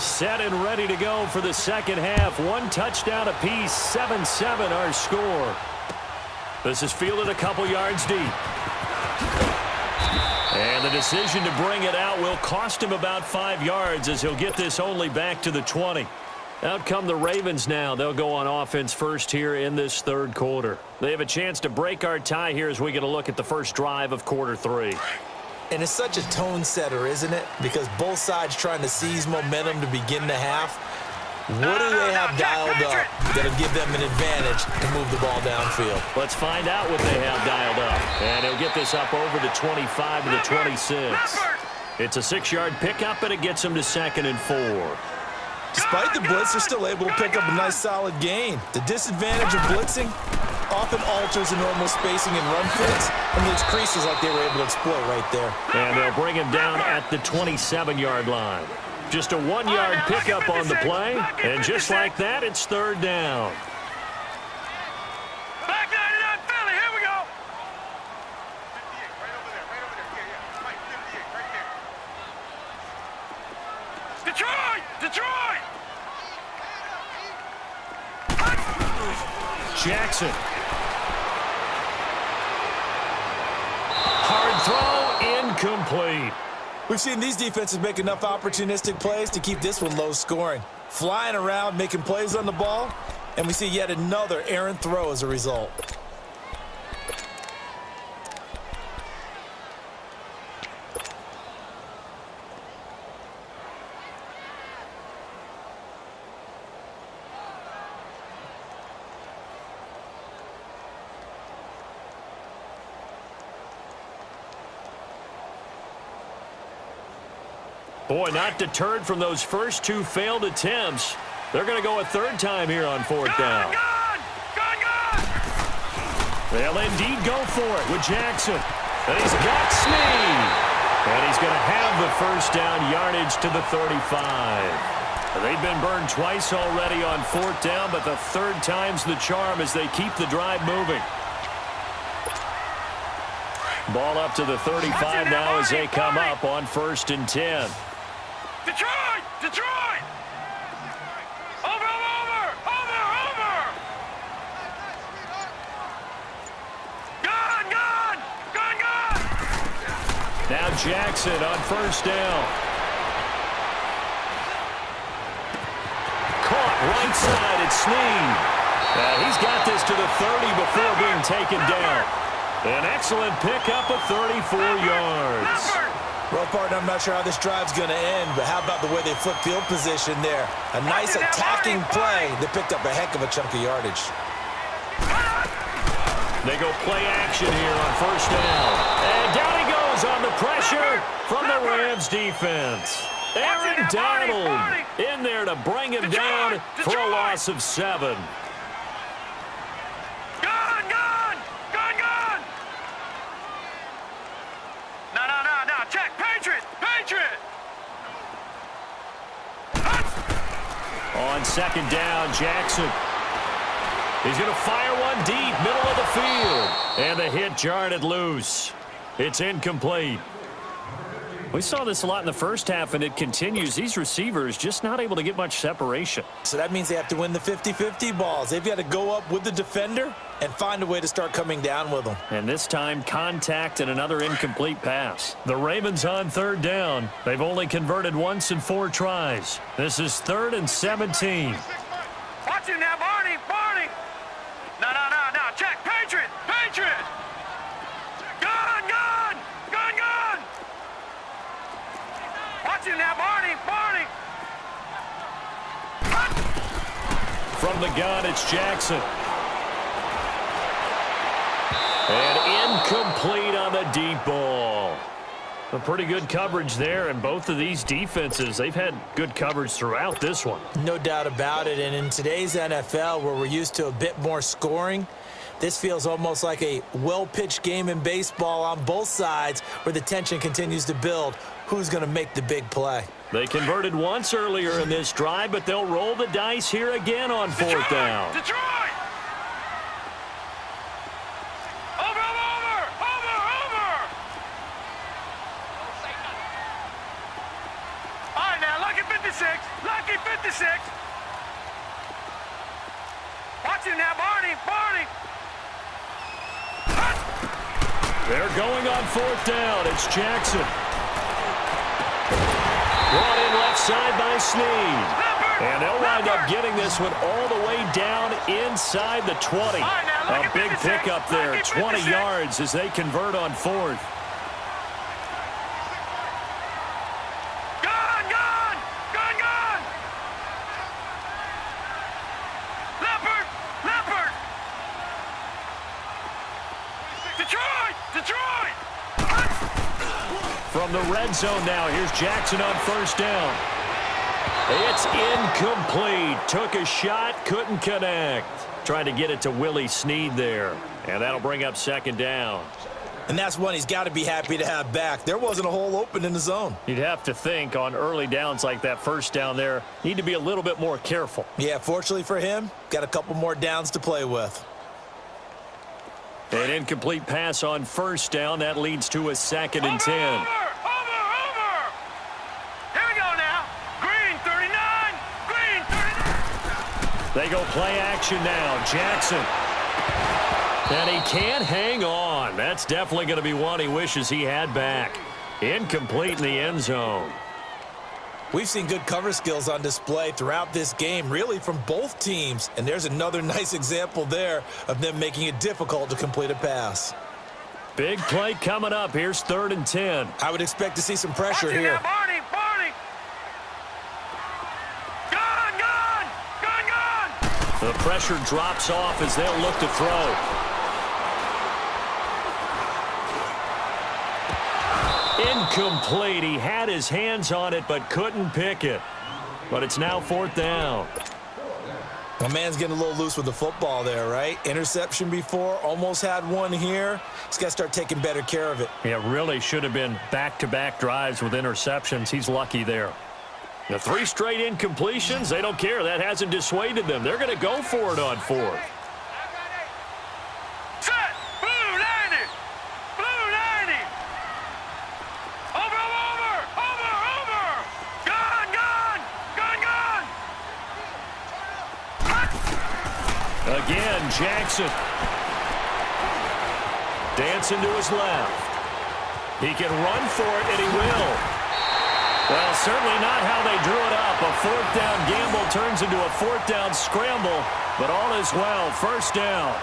Set and ready to go for the second half. One touchdown apiece, 7-7 our score. This is fielded a couple yards deep. And the decision to bring it out will cost him about 5 yards as he'll get this only back to the 20. Out come the Ravens now. They'll go on offense first here in this third quarter. They have a chance to break our tie here as we get a look at the first drive of quarter 3. And it's such a tone setter, isn't it? Because both sides trying to seize momentum to begin the half. What do they have dialed up that'll give them an advantage to move the ball downfield? Let's find out what they have dialed up. And he'll get this up over the 25 to the 26. It's a 6-yard pickup, and it gets him to 2nd and 4. Despite the blitz, they're still able to pick up a nice solid gain. The disadvantage of blitzing often alters the normal spacing and run fits and leaves creases like they were able to exploit right there. And they'll bring him down at the 27-yard line. Just a 1-yard pickup on the play, and just like that, it's 3rd down. Back 99 Philly, here we go. Detroit! Detroit! Jackson. Hard throw, incomplete. We've seen these defenses make enough opportunistic plays to keep this one low scoring. Flying around, making plays on the ball, and we see yet another errant throw as a result. Boy, not deterred from those first 2 failed attempts. They're going to go a 3rd time here on 4th down. They'll indeed go for it with Jackson. And he's got Snead. And he's going to have the first down yardage to the 35. They've been burned twice already on 4th down, but the 3rd time's the charm as they keep the drive moving. Ball up to the 35 now as they come up on 1st and 10. Detroit! Detroit! Over! Gone! Now Jackson on 1st down. Caught right side, it's Snead. He's got this to the 30 before being taken down. An excellent pickup of 34 yards. Well, partner, I'm not sure how this drive's going to end, but how about the way they flip field position there? A nice attacking play that picked up a heck of a chunk of yardage. They go play action here on 1st down. And down he goes on the pressure from the Rams defense. Aaron Donald in there to bring him down for a loss of 7. On 2nd down, Jackson. He's going to fire one deep, middle of the field. And the hit jarred it loose. It's incomplete. We saw this a lot in the first half, and it continues. These receivers just not able to get much separation. So that means they have to win the 50-50 balls. They've got to go up with the defender and find a way to start coming down with them. And this time, contact and another incomplete pass. The Ravens on 3rd down. They've only converted once in 4 tries. This is 3rd and 17. Watch him now, Barney! No, check! Patriot! Gone! Watch him now, Barney! From the gun, it's Jackson. And incomplete on the deep ball. A pretty good coverage there, and both of these defenses, they've had good coverage throughout this one. No doubt about it, and in today's NFL, where we're used to a bit more scoring, this feels almost like a well-pitched game in baseball on both sides where the tension continues to build. Who's going to make the big play? They converted once earlier in this drive, but they'll roll the dice here again on 4th down. Detroit! Over! All right, now, look at 56. 56. Watch him now, Barney. Barney. They're going on fourth down. It's Jackson. Brought in left side by Snead. And they'll wind up getting this one all the way down inside the 20. A big pickup there, 20 yards as they convert on fourth. Gone, gone, gone, gone. Leopard, Leopard. Detroit, Detroit. From the red zone now, here's Jackson on first down. It's incomplete. Took a shot, couldn't connect. Trying to get it to Willie Snead there. And that'll bring up second down. And that's one he's got to be happy to have back. There wasn't a hole open in the zone. You'd have to think on early downs like that first down there, need to be a little bit more careful. Yeah, fortunately for him, got a couple more downs to play with. An incomplete pass on first down. That leads to a 2nd and 10. Over. Here we go now. Green 39. Green 39. They go play action now. Jackson. And he can't hang on. That's definitely going to be one he wishes he had back. Incomplete in the end zone. We've seen good cover skills on display throughout this game, really from both teams. And there's another nice example there of them making it difficult to complete a pass. Big play coming up. Here's 3rd and 10. I would expect to see some pressure here. Now, Barney, Barney. Gone, gone, gone, gone. The pressure drops off as they'll look to throw. Incomplete. He had his hands on it but couldn't pick it. But it's now 4th down. My man's getting a little loose with the football there, right? Interception before, almost had one here. He's got to start taking better care of it. Yeah, really should have been back-to-back drives with interceptions. He's lucky there. The 3 straight incompletions, they don't care. That hasn't dissuaded them. They're going to go for it on 4th. Set. Blue 90. Blue 90. Over. Gone, gone, gone, gone. Again, Jackson. Dancing to his left. He can run for it, and he will. Well, certainly not how they drew it up. A 4th down gamble turns into a 4th down scramble, but all is well. First down.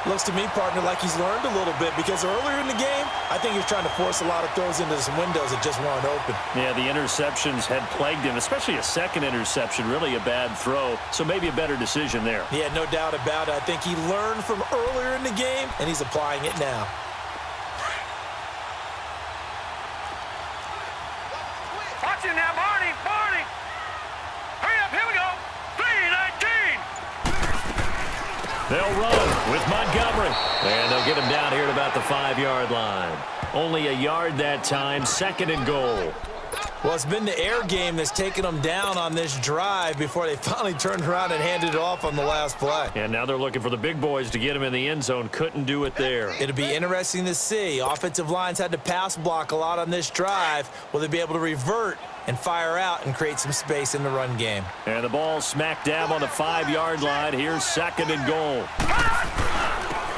Looks to me, partner, like he's learned a little bit because earlier in the game, I think he was trying to force a lot of throws into some windows that just weren't open. Yeah, the interceptions had plagued him, especially a second interception, really a bad throw. So maybe a better decision there. Yeah, no doubt about it. I think he learned from earlier in the game, and he's applying it now. Watch him now, Barney, Barney. Hurry up, here we go. 319. They'll run with Montgomery. And they'll get him down here at about the 5-yard line. Only a yard that time, 2nd and goal. Well, it's been the air game that's taken them down on this drive before they finally turned around and handed it off on the last play. And now they're looking for the big boys to get him in the end zone. Couldn't do it there. It'll be interesting to see. Offensive lines had to pass block a lot on this drive. Will they be able to revert and fire out and create some space in the run game? And the ball smack dab on the 5-yard line. Here's 2nd and goal.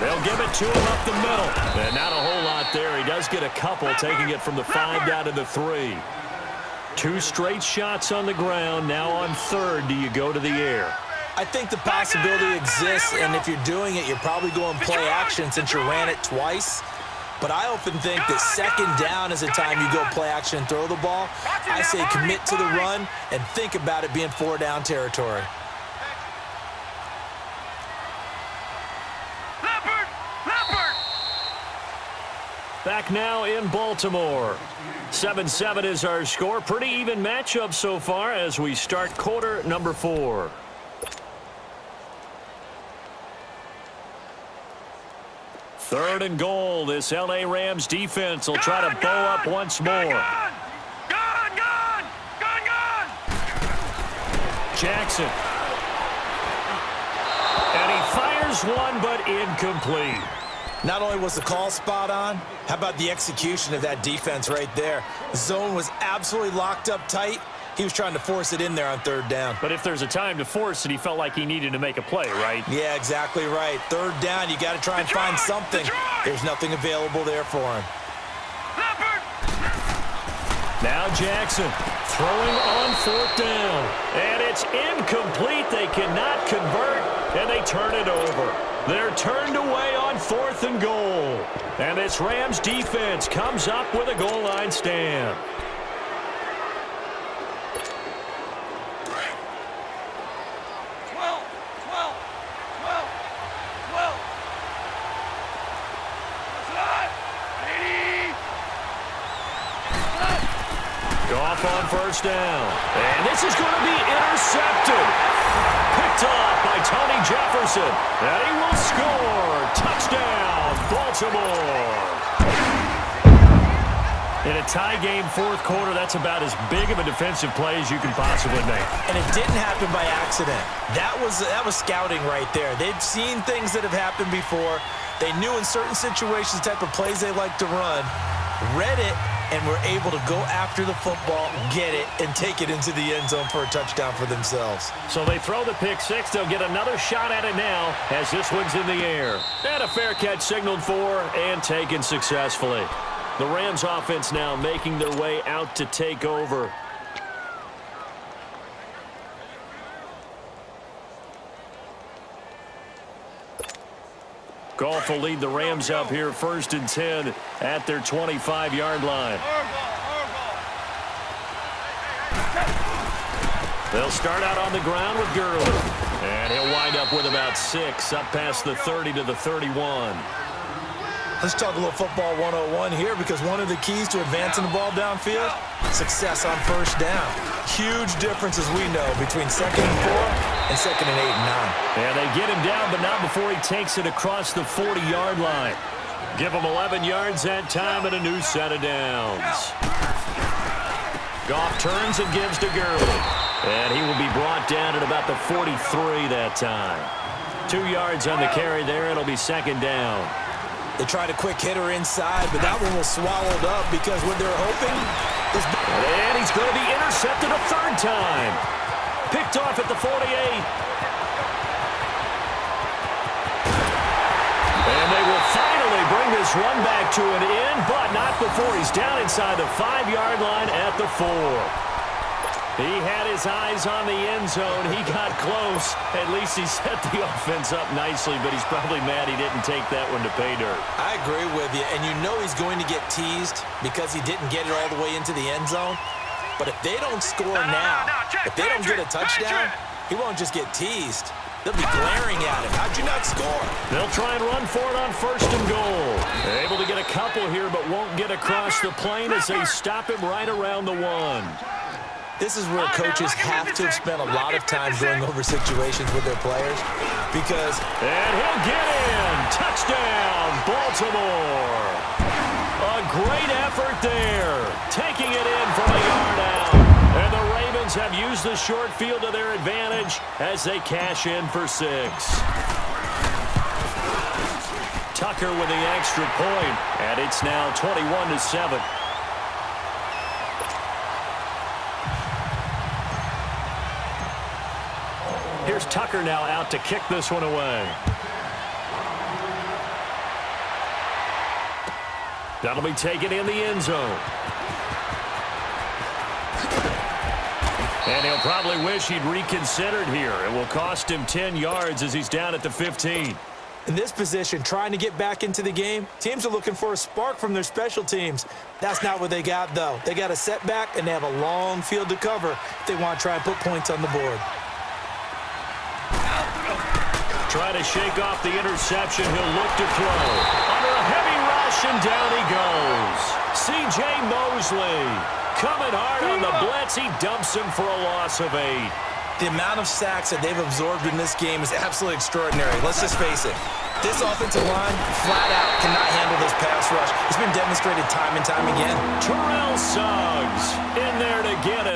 They'll give it to him up the middle. And not a whole lot there. He does get a couple, taking it from the 5 down to the 3. 2 straight shots on the ground. Now on 3rd, do you go to the air? I think the possibility exists, and if you're doing it, you're probably going play action since you ran it twice. But I often think that 2nd down is the time you go play action and throw the ball. I say commit to the run and think about it being 4-down territory. Back now in Baltimore. 7-7 is our score. Pretty even matchup so far as we start quarter number 4. Third and goal. This L.A. Rams defense will try to bow up once more. Gone! Jackson. And he fires one, but incomplete. Not only was the call spot on, how about the execution of that defense right there? The zone was absolutely locked up tight, He was trying to force it in there on third down. But if there's a time to force it, he felt like he needed to make a play, right? Yeah, exactly right. Third down, you got to try and find something. There's nothing available there for him. Now Jackson throwing on fourth down. And it's incomplete. They cannot convert, and they turn it over. They're turned away on 4th and goal. And this Rams defense comes up with a goal line stand. Goff on first down. And this is going to be intercepted. Picked off by Tony Jefferson. And he will score. Touchdown, Baltimore. In a tie game fourth quarter, that's about as big of a defensive play as you can possibly make. And it didn't happen by accident. That was scouting right there. They'd seen things that have happened before. They knew in certain situations the type of plays they like to run, read it, and were able to go after the football, get it, and take it into the end zone for a touchdown for themselves. So they throw the pick six. They'll get another shot at it now as this one's in the air. And a fair catch signaled for and taken successfully. The Rams offense now making their way out to take over. Goff will lead the Rams up here 1st and 10 at their 25-yard line. They'll start out on the ground with Gurley. And he'll wind up with about 6 up past the 30 to the 31. Let's talk a little football 101 here, because one of the keys to advancing the ball downfield, success on first down. Huge difference, as we know, between 2nd and 4 and 2nd and 8 and 9. And they get him down, but not before he takes it across the 40-yard line. Give him 11 yards that time and a new set of downs. Goff turns and gives to Gurley. And he will be brought down at about the 43 that time. 2 yards on the carry there. It'll be 2nd down. They tried a quick hitter inside, but that one was swallowed up because what they're hoping is... And he's going to be intercepted a 3rd time. Picked off at the 48. And they will finally bring this run back to an end, but not before he's down inside the 5-yard line at the 4. He had his eyes on the end zone. He got close. At least he set the offense up nicely, but he's probably mad he didn't take that one to pay dirt. I agree with you, and you know he's going to get teased because he didn't get it all the way into the end zone. But if they don't score now, if they don't get a touchdown, he won't just get teased. They'll be glaring at him. How'd you not score? They'll try and run for it on 1st and goal. They're able to get a couple here, but won't get across the plane as they stop him right around the 1. This is where coaches have to have spent a lot of time going over situations with their players because... And he'll get in. Touchdown, Baltimore. A great effort there. Taking it in from a yard out. And the Ravens have used the short field to their advantage as they cash in for 6. Tucker with the extra point, and it's now 21-7. Here's Tucker now out to kick this one away. That'll be taken in the end zone. And he'll probably wish he'd reconsidered here. It will cost him 10 yards as he's down at the 15. In this position, trying to get back into the game, teams are looking for a spark from their special teams. That's not what they got, though. They got a setback, and they have a long field to cover if they want to try and put points on the board. Try to shake off the interception. He'll look to throw. Under a heavy rush, and down he goes. C.J. Mosley coming hard on the blitz. He dumps him for a loss of 8. The amount of sacks that they've absorbed in this game is absolutely extraordinary. Let's just face it. This offensive line, flat out, cannot handle this pass rush. It's been demonstrated time and time again. Terrell Suggs in there to get him.